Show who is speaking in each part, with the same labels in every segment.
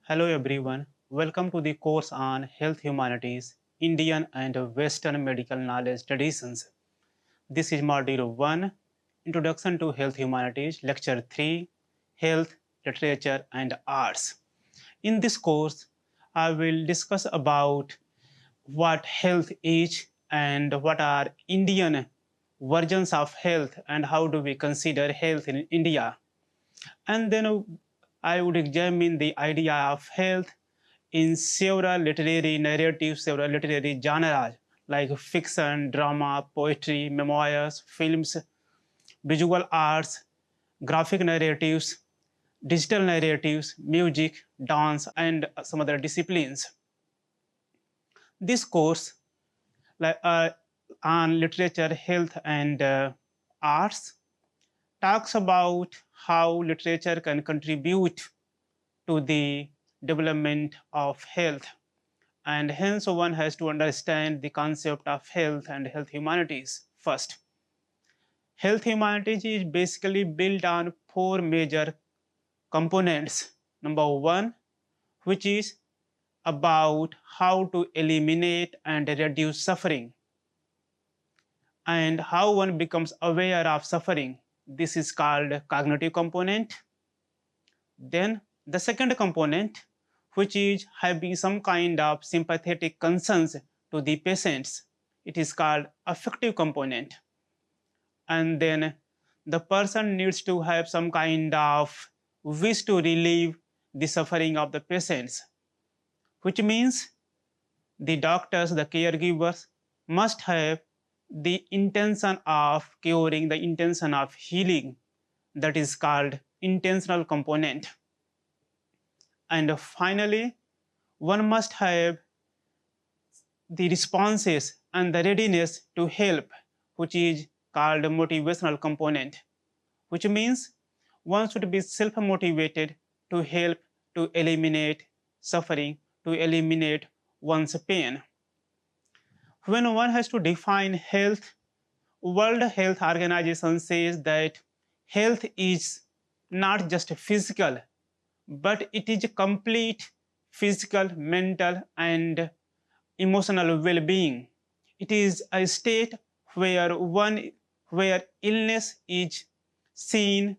Speaker 1: Hello everyone, welcome to the course on Health Humanities, Indian and Western Medical Knowledge Traditions. This is Module 1, Introduction to Health Humanities, Lecture 3, Health, Literature and Arts. In this course, I will discuss about what health is and what are Indian versions of health and how do we consider health in India. And then I would examine the idea of health in several literary narratives, several literary genres like fiction, drama, poetry, memoirs, films, visual arts, graphic narratives, digital narratives, music, dance, and some other disciplines. This course like, on literature, health, and arts talks about how literature can contribute to the development of health, and hence one has to understand the concept of health and health humanities first. Health humanities is basically built on four major components. Number one, which is about how to eliminate and reduce suffering and how one becomes aware of suffering. This is called cognitive component. Then the second component, which is having some kind of sympathetic concerns to the patients, it is called affective component. And then the person needs to have some kind of wish to relieve the suffering of the patients, which means the doctors, the caregivers must have the intention of curing, the intention of healing. That is called intentional component. And finally, one must have the responses and the readiness to help, which is called motivational component, which means one should be self-motivated to help to eliminate suffering, to eliminate one's pain. When one has to define health, World Health Organization says that health is not just physical, but it is a complete physical, mental, and emotional well-being. It is a state where illness is seen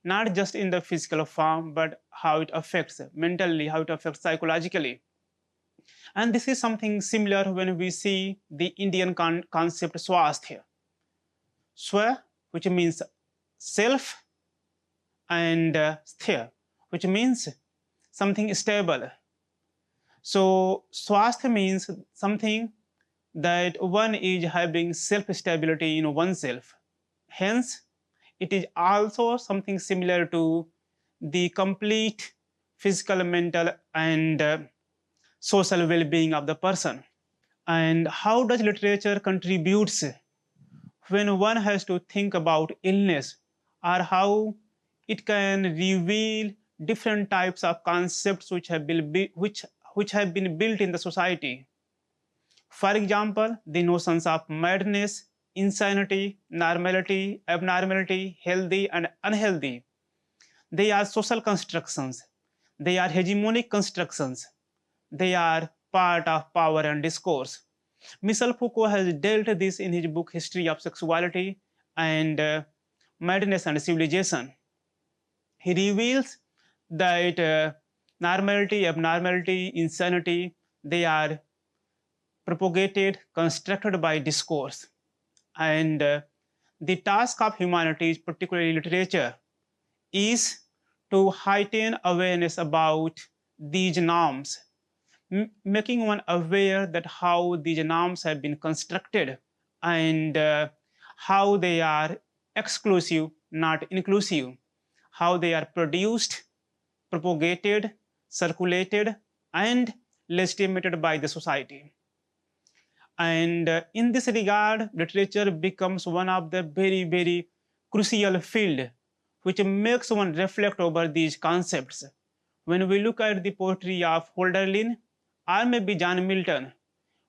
Speaker 1: not just in the physical form, but how it affects mentally, how it affects psychologically. And this is something similar when we see the Indian concept swasthya. Swa, which means self, and sthya, which means something stable. So swasthya means something that one is having self-stability in oneself. Hence, it is also something similar to the complete physical, mental, and social well-being of the person. And how does literature contributes when one has to think about illness, or how it can reveal different types of concepts which have been built in the society. For example, the notions of madness, insanity, normality, abnormality, healthy and unhealthy. They are social constructions. They are hegemonic constructions. They are part of power and discourse. Michel Foucault has dealt this in his book History of Sexuality and Madness and Civilization. He reveals that normality, abnormality, insanity, they are propagated, constructed by discourse. And the task of humanities, particularly literature, is to heighten awareness about these norms, making one aware that how these norms have been constructed and how they are exclusive, not inclusive, how they are produced, propagated, circulated, and legitimated by the society. And in this regard, literature becomes one of the very, very crucial field which makes one reflect over these concepts. When we look at the poetry of Hölderlin or maybe John Milton,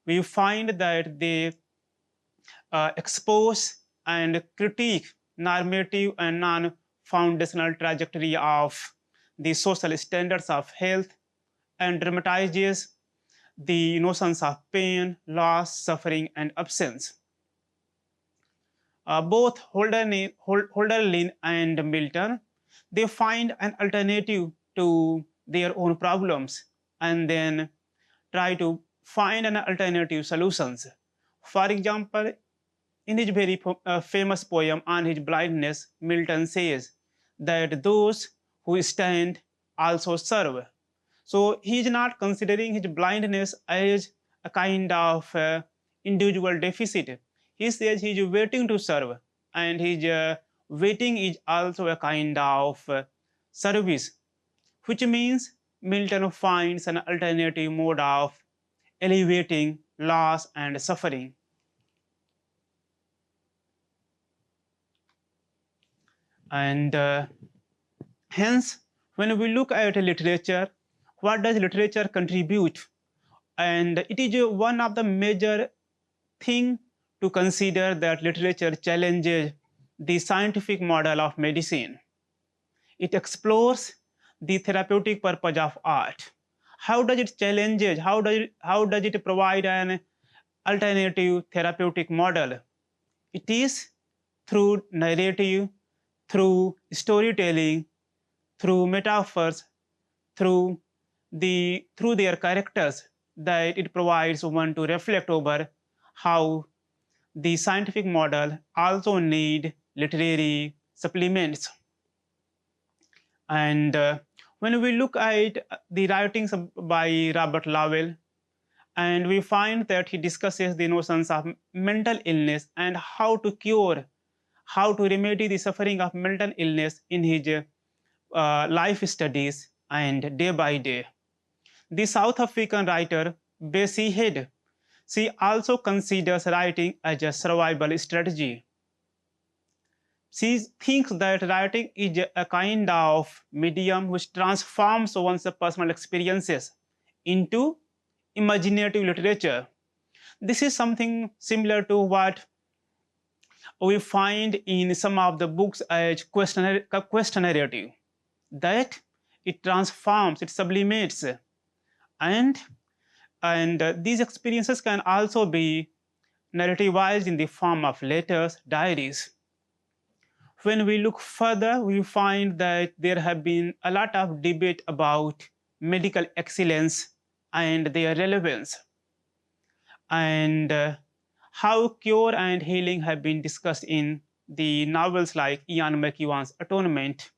Speaker 1: we find that they expose and critique normative and non-foundational trajectory of the social standards of health, and dramatizes the notions of pain, loss, suffering, and absence. Both Holderlin and Milton, they find an alternative to their own problems and then try to find an alternative solutions. For example, in his very famous poem on his blindness, Milton says that those who stand also serve. So he is not considering his blindness as a kind of individual deficit. He says he is waiting to serve, and his waiting is also a kind of service, which means Milton finds an alternative mode of elevating loss and suffering. And hence, when we look at literature, what does literature contribute? And it is one of the major thing to consider that literature challenges the scientific model of medicine. It explores the therapeutic purpose of art. How does it challenge it? How does it provide an alternative therapeutic model? It is through narrative, through storytelling, through metaphors, through through their characters, that it provides one to reflect over how the scientific model also need literary supplements. And when we look at the writings by Robert Lowell, and we find that he discusses the notions of mental illness and how to cure, how to remedy the suffering of mental illness in his life studies and day by day. The South African writer Bessie Head, she also considers writing as a survival strategy. She thinks that writing is a kind of medium which transforms one's personal experiences into imaginative literature. This is something similar to what we find in some of the books as question narrative, that it transforms, it sublimates, and these experiences can also be narrativized in the form of letters, diaries. When we look further, we find that there have been a lot of debate about medical excellence and their relevance, and how cure and healing have been discussed in the novels like Ian McEwan's Atonement,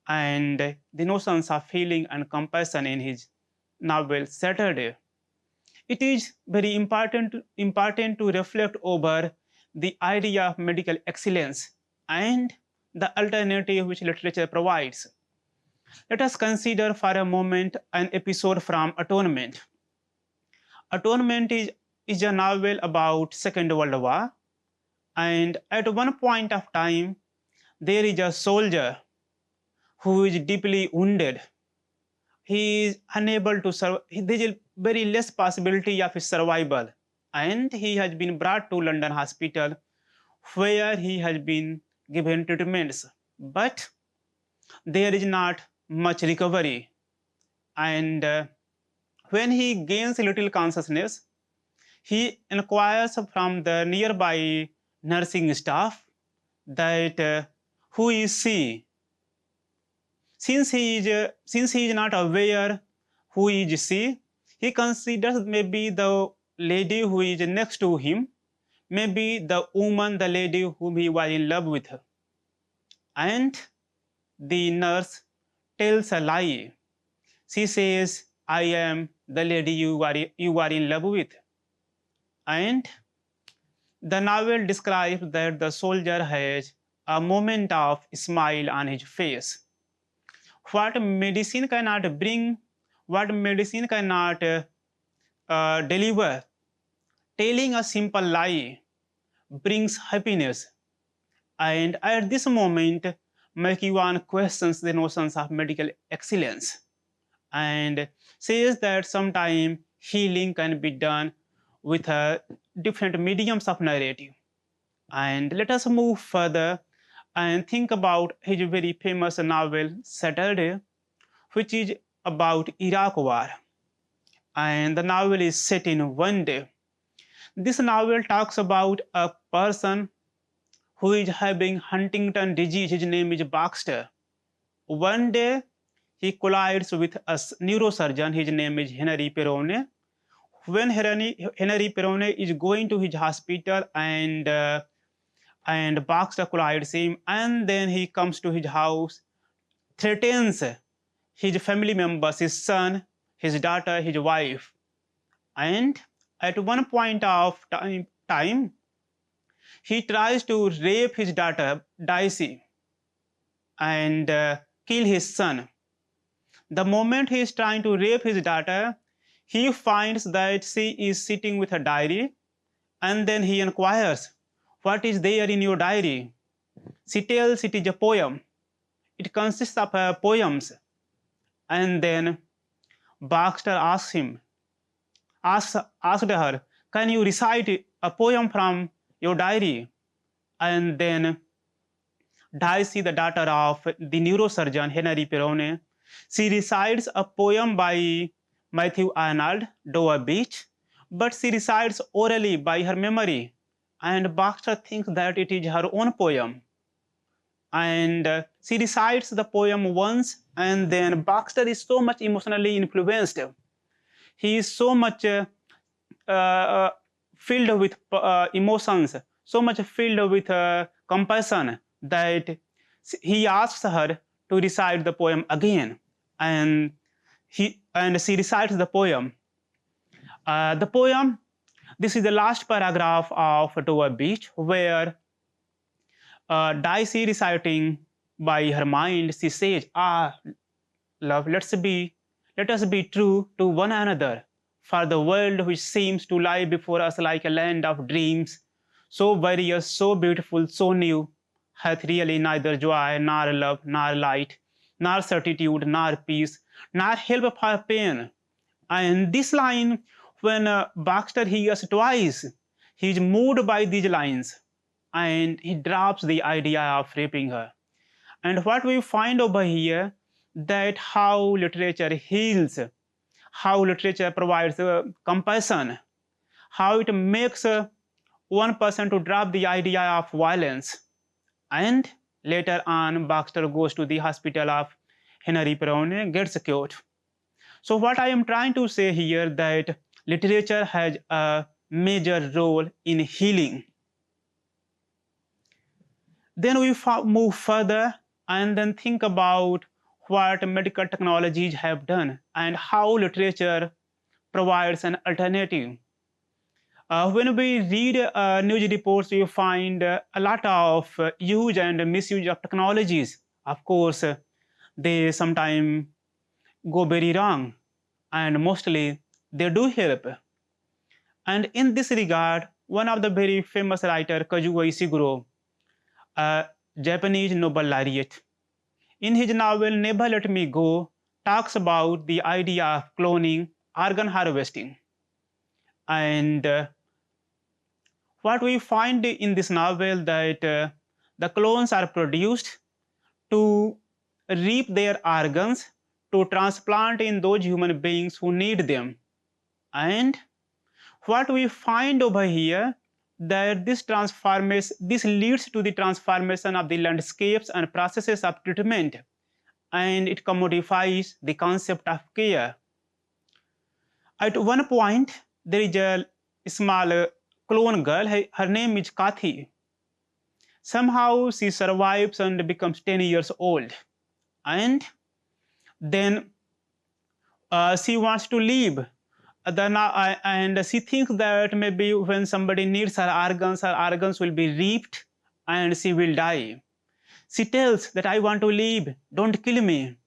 Speaker 1: and the notions of healing and compassion in his novel Saturday. It is very important to reflect over the idea of medical excellence and the alternative which literature provides. Let us consider for a moment an episode from Atonement. Atonement is a novel about Second World War, and at one point of time, there is a soldier who is deeply wounded. He is unable to survive. There is very less possibility of his survival, and he has been brought to London hospital, where he has been given treatments, but there is not much recovery. And when he gains a little consciousness, he inquires from the nearby nursing staff that who is she. Since he is not aware who is she, he considers maybe the lady who is next to him, maybe the woman, the lady whom he was in love with. And the nurse tells a lie. She says, I am the lady you are in love with. And the novel describes that the soldier has a moment of smile on his face. What medicine cannot bring, what medicine cannot deliver, telling a simple lie brings happiness. And at this moment, McEwan questions the notions of medical excellence and says that sometimes healing can be done with different mediums of narrative. And let us move further and think about his very famous novel Saturday, which is about Iraq War. and the novel is set in one day. This novel talks about a person who is having Huntington disease. His name is Baxter. One day, he collides with a neurosurgeon. His name is Henry Perrone. When Henry Perrone is going to his hospital, and Baxter collides him, and then he comes to his house, threatens his family members, his son, his daughter, his wife. And at one point of time he tries to rape his daughter, Daisy, and kill his son. The moment he is trying to rape his daughter, he finds that she is sitting with a diary, and then he inquires, "What is there in your diary?" She tells it is a poem. It consists of poems. And then Baxter asks her, "Can you recite a poem from your diary?" And then Daisy, the daughter of the neurosurgeon Henry Perrone, she recites a poem by Matthew Arnold, Dover Beach, but she recites orally by her memory, and Baxter thinks that it is her own poem. And she recites the poem once, and then Baxter is so much emotionally influenced. He is so much filled with emotions, so much filled with compassion, that he asks her to recite the poem again, and she recites the poem. This is the last paragraph of Dover Beach, where Daisy reciting by her mind, she says, love, let us be true to one another, for the world which seems to lie before us like a land of dreams, so various, so beautiful, so new, hath really neither joy, nor love, nor light, nor certitude, nor peace, nor help for pain. And this line, when Baxter hears twice, he is moved by these lines, and he drops the idea of raping her. And what we find over here, that how literature heals, how literature provides compassion, how it makes one person to drop the idea of violence. And later on, Baxter goes to the hospital of Henry Perrone, gets cured. So what I am trying to say here, that literature has a major role in healing. Then we move further and then think about what medical technologies have done and how literature provides an alternative. When we read news reports, we find a lot of use and misuse of technologies. Of course, they sometimes go very wrong, and mostly they do help. And in this regard, one of the very famous writer, Kazuo Ishiguro, a Japanese Nobel laureate, in his novel Never Let Me Go, talks about the idea of cloning, organ harvesting. And what we find in this novel, that the clones are produced to reap their organs to transplant in those human beings who need them. And what we find over here, that this leads to the transformation of the landscapes and processes of treatment, and it commodifies the concept of care. At one point, there is a small clone girl. Her name is Kathy. Somehow she survives and becomes 10 years old, and then she wants to leave. And she thinks that maybe when somebody needs her organs will be reaped and she will die. She tells that, "I want to leave, don't kill me."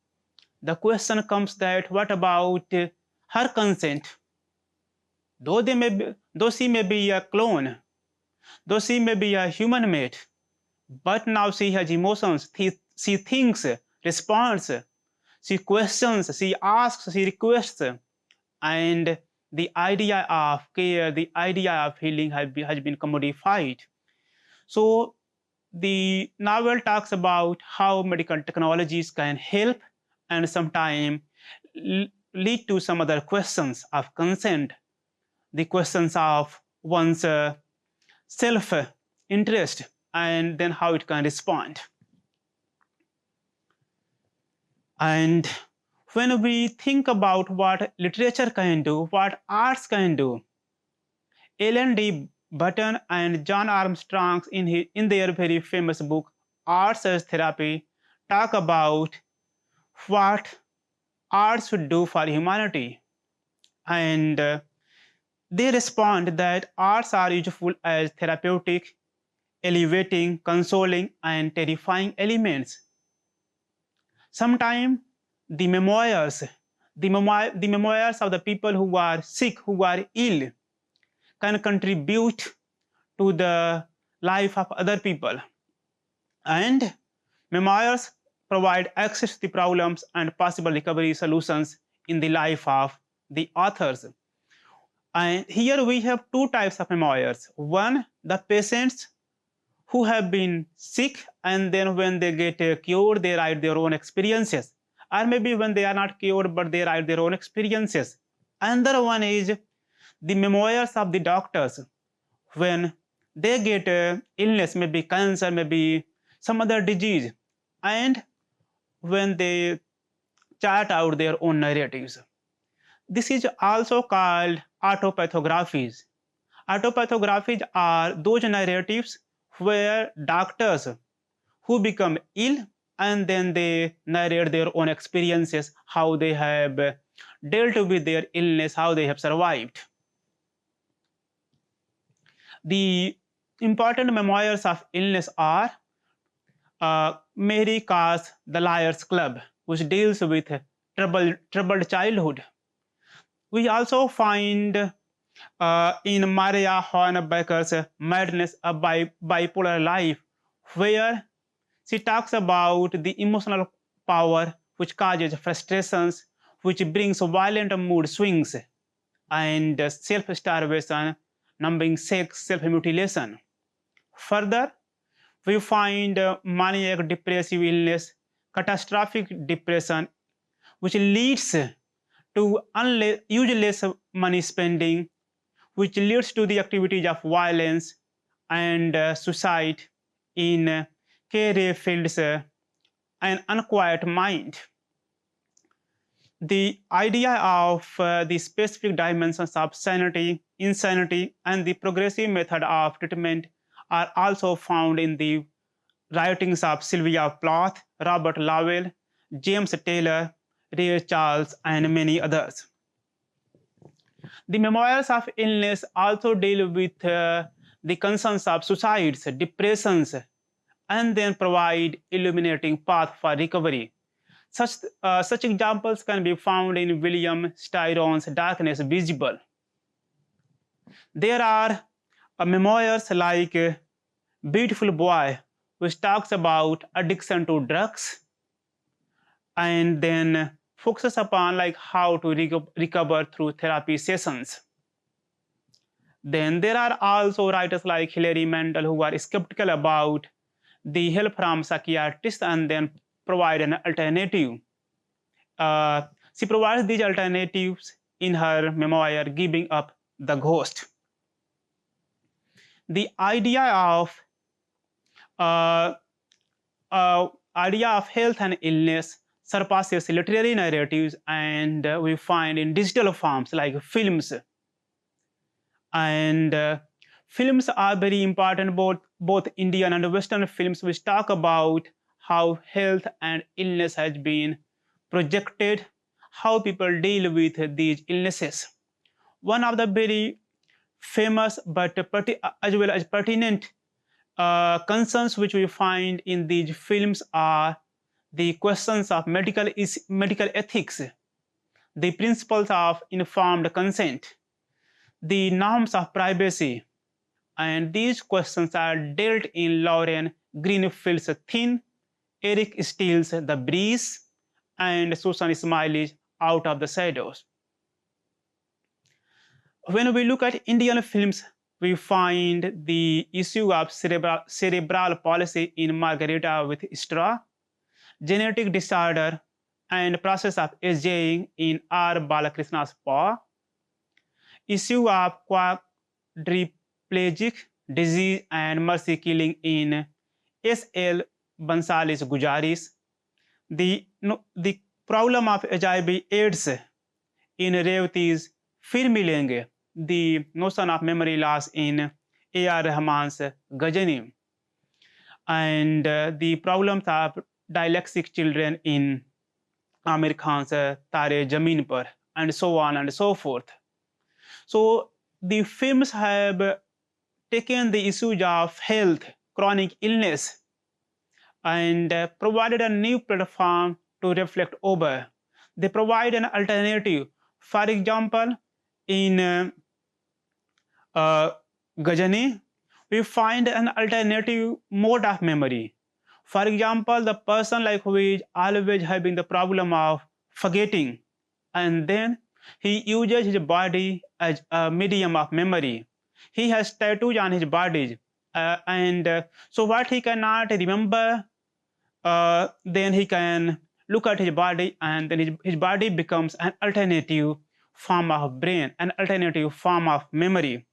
Speaker 1: The question comes that what about her consent? Though she may be a clone, though she may be a human mate, but now she has emotions. She thinks, responds, she questions, she asks, she requests, and the idea of care, the idea of healing has been commodified. So the novel talks about how medical technologies can help and sometimes lead to some other questions of consent, the questions of one's self-interest, and then how it can respond. And when we think about what literature can do, what arts can do, Ellen D. Button and John Armstrong in their very famous book, Arts as Therapy, talk about what arts should do for humanity. And they respond that arts are useful as therapeutic, elevating, consoling, and terrifying elements. Sometimes the memoirs of the people who are sick, who are ill, can contribute to the life of other people. And memoirs provide access to the problems and possible recovery solutions in the life of the authors. And here we have two types of memoirs. One, the patients who have been sick, and then when they get cured, they write their own experiences. Or maybe when they are not cured, but they write their own experiences. Another one is the memoirs of the doctors when they get illness, maybe cancer, maybe some other disease, and when they chart out their own narratives. This is also called autopathographies. Autopathographies are those narratives where doctors who become ill and then they narrate their own experiences, how they have dealt with their illness, how they have survived. The important memoirs of illness are Mary Karr's The Liars Club, which deals with troubled childhood. We also find in Maria Hornbecher's Madness of Bipolar Life, where she talks about the emotional power which causes frustrations, which brings violent mood swings, and self-starvation, numbing sex, self-mutilation. Further, we find maniac depressive illness, catastrophic depression, which leads to useless money spending, which leads to the activities of violence and suicide in career fields, an unquiet mind. The idea of the specific dimensions of sanity, insanity, and the progressive method of treatment are also found in the writings of Sylvia Plath, Robert Lowell, James Taylor, Ray Charles, and many others. The memoirs of illness also deal with the concerns of suicides, depressions, and then provide illuminating path for recovery. Such examples can be found in William Styron's Darkness Visible. There are memoirs like Beautiful Boy, which talks about addiction to drugs and then focuses upon like how to recover through therapy sessions. Then there are also writers like Hilary Mantel who are skeptical about the help from psychiatrists and then provide an alternative. She provides these alternatives in her memoir, Giving Up the Ghost. The idea of health and illness surpasses literary narratives, and we find in digital forms like films. And films are very important, both Indian and Western films, which talk about how health and illness has been projected, how people deal with these illnesses. One of the very famous but as well as pertinent concerns which we find in these films are the questions of medical ethics, the principles of informed consent, the norms of privacy, and these questions are dealt in Lauren Greenfield's Thin, Eric Steele's The Breeze, and Susan Smiley's Out of the Shadows. When we look at Indian films, we find the issue of cerebral palsy in Margarita with Straw, genetic disorder and process of aging in R. Balakrishna's paw, issue of quadriplegic disease and mercy killing in S.L. Bansalis Gujaris, the problem of HIV/AIDS in Revati's फिर मिलेंगे, the notion of memory loss in A.R. Rahman's Ghazani, and the problems of dyslexic children in Amir Khan's Tare Zameen Par, and so on and so forth. So the films have taken the issues of health, chronic illness, and provided a new platform to reflect over. They provide an alternative. For example, in Ghazani, we find an alternative mode of memory. For example, the person like who is always having the problem of forgetting, and then he uses his body as a medium of memory. He has tattoos on his body, so what he cannot remember, then he can look at his body, and then his body becomes an alternative form of brain, an alternative form of memory.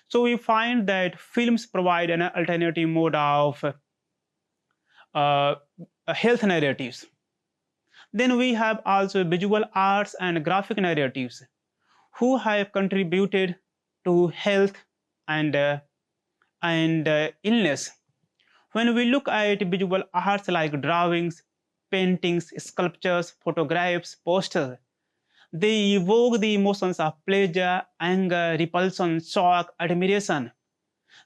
Speaker 1: So we find that films provide an alternative mode of health narratives. Then we have also visual arts and graphic narratives who have contributed to health and illness. When we look at visual arts like drawings, paintings, sculptures, photographs, posters, they evoke the emotions of pleasure, anger, repulsion, shock, admiration.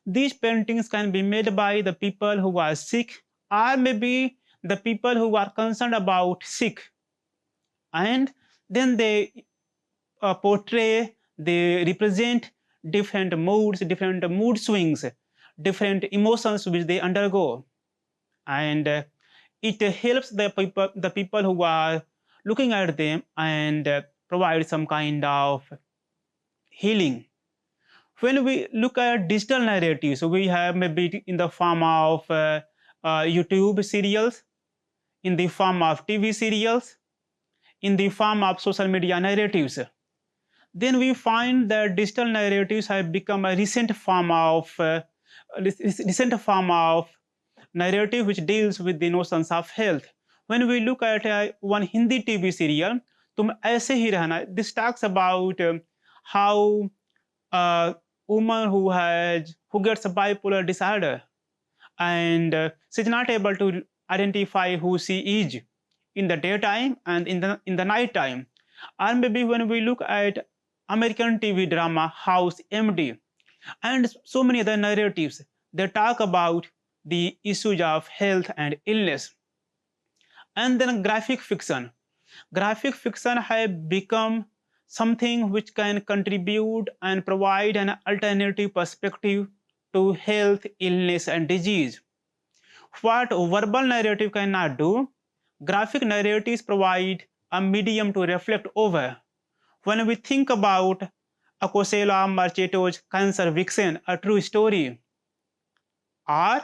Speaker 1: These paintings can be made by the people who are sick, or maybe the people who are concerned about sick. And then they portray, they represent different moods, different mood swings, different emotions which they undergo. And it helps the people who are looking at them and provide some kind of healing. When we look at digital narratives, we have maybe in the form of YouTube serials, in the form of TV serials, in the form of social media narratives. Then we find that digital narratives have become a recent form of narrative which deals with the notions of health. When we look at one Hindi TV serial, Tum Aise Hi Rehna, this talks about how a woman who gets a bipolar disorder, and she's not able to identify who she is in the daytime and in the night time. Or maybe when we look at American TV drama House MD, and so many other narratives, they talk about the issues of health and illness. And then graphic fiction. Graphic fiction have become something which can contribute and provide an alternative perspective to health, illness, and disease. What verbal narrative cannot do, graphic narratives provide a medium to reflect over. When we think about Akosela Marcheto's Cancer Vixen, a true story, or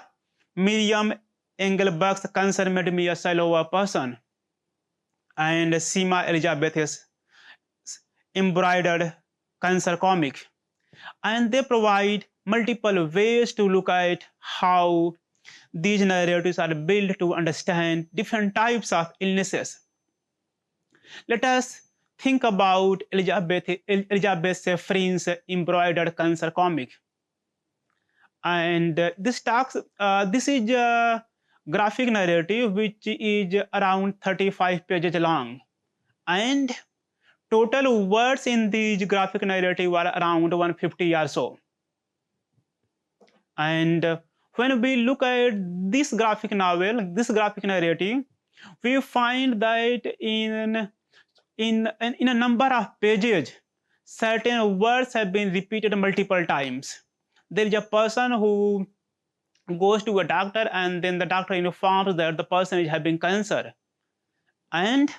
Speaker 1: Miriam Engelberg's Cancer Made Me a Shallower Person, and Seema Elizabeth's embroidered cancer comic. And they provide multiple ways to look at how these narratives are built to understand different types of illnesses. Let us think about Elizabeth Seffrin's embroidered cancer comic. And this is a graphic narrative which is around 35 pages long, and total words in these graphic narrative are around 150 or so. And when we look at this graphic novel, this graphic narrative, we find that in a number of pages, certain words have been repeated multiple times. There is a person who goes to a doctor, and then the doctor informs that the person is having cancer. And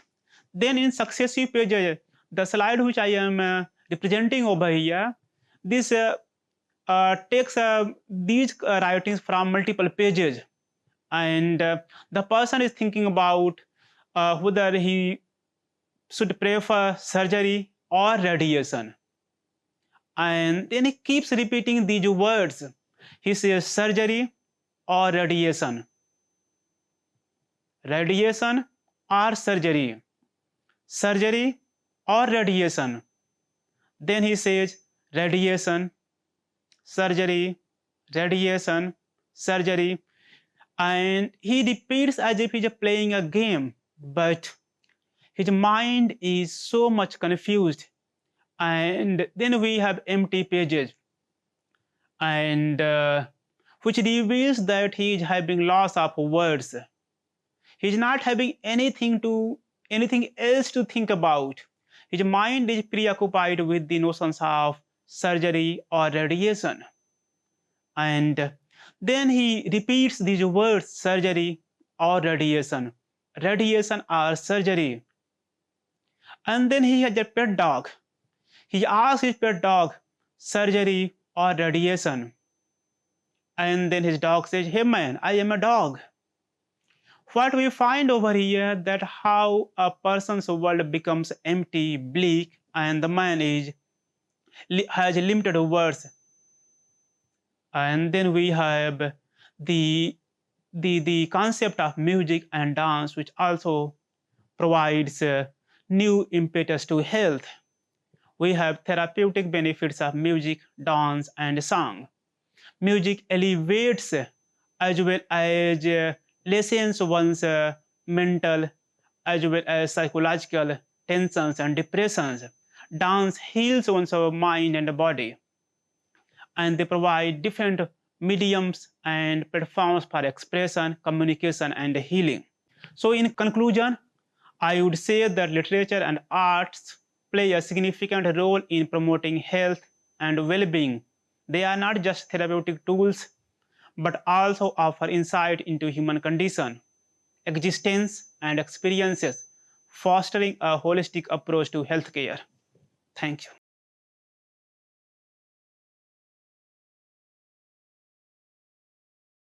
Speaker 1: then in successive pages, the slide which I am representing over here, this takes these writings from multiple pages, and the person is thinking about whether he should prefer surgery or radiation. And then he keeps repeating these words. He says surgery or radiation. Radiation or surgery. Surgery or radiation. Then he says radiation, surgery, radiation, surgery. And he repeats as if he's playing a game, but his mind is so much confused. And then we have empty pages, and which reveals that he is having loss of words. He's not having anything else to think about. His mind is preoccupied with the notions of surgery or radiation. And then he repeats these words, surgery or radiation, radiation or surgery. And then he has a pet dog. He asks his pet dog, surgery or radiation. And then his dog says, hey man, I am a dog. What we find over here, that how a person's world becomes empty, bleak, and the man has limited words. And then we have the concept of music and dance, which also provides new impetus to health. We have therapeutic benefits of music, dance, and song. Music elevates as well as lessens one's mental as well as psychological tensions and depressions. Dance heals one's mind and body, and they provide different mediums and platforms for expression, communication, and healing. So in conclusion, I would say that literature and arts play a significant role in promoting health and well-being. They are not just therapeutic tools, but also offer insight into human condition, existence, and experiences, fostering a holistic approach to healthcare. Thank you.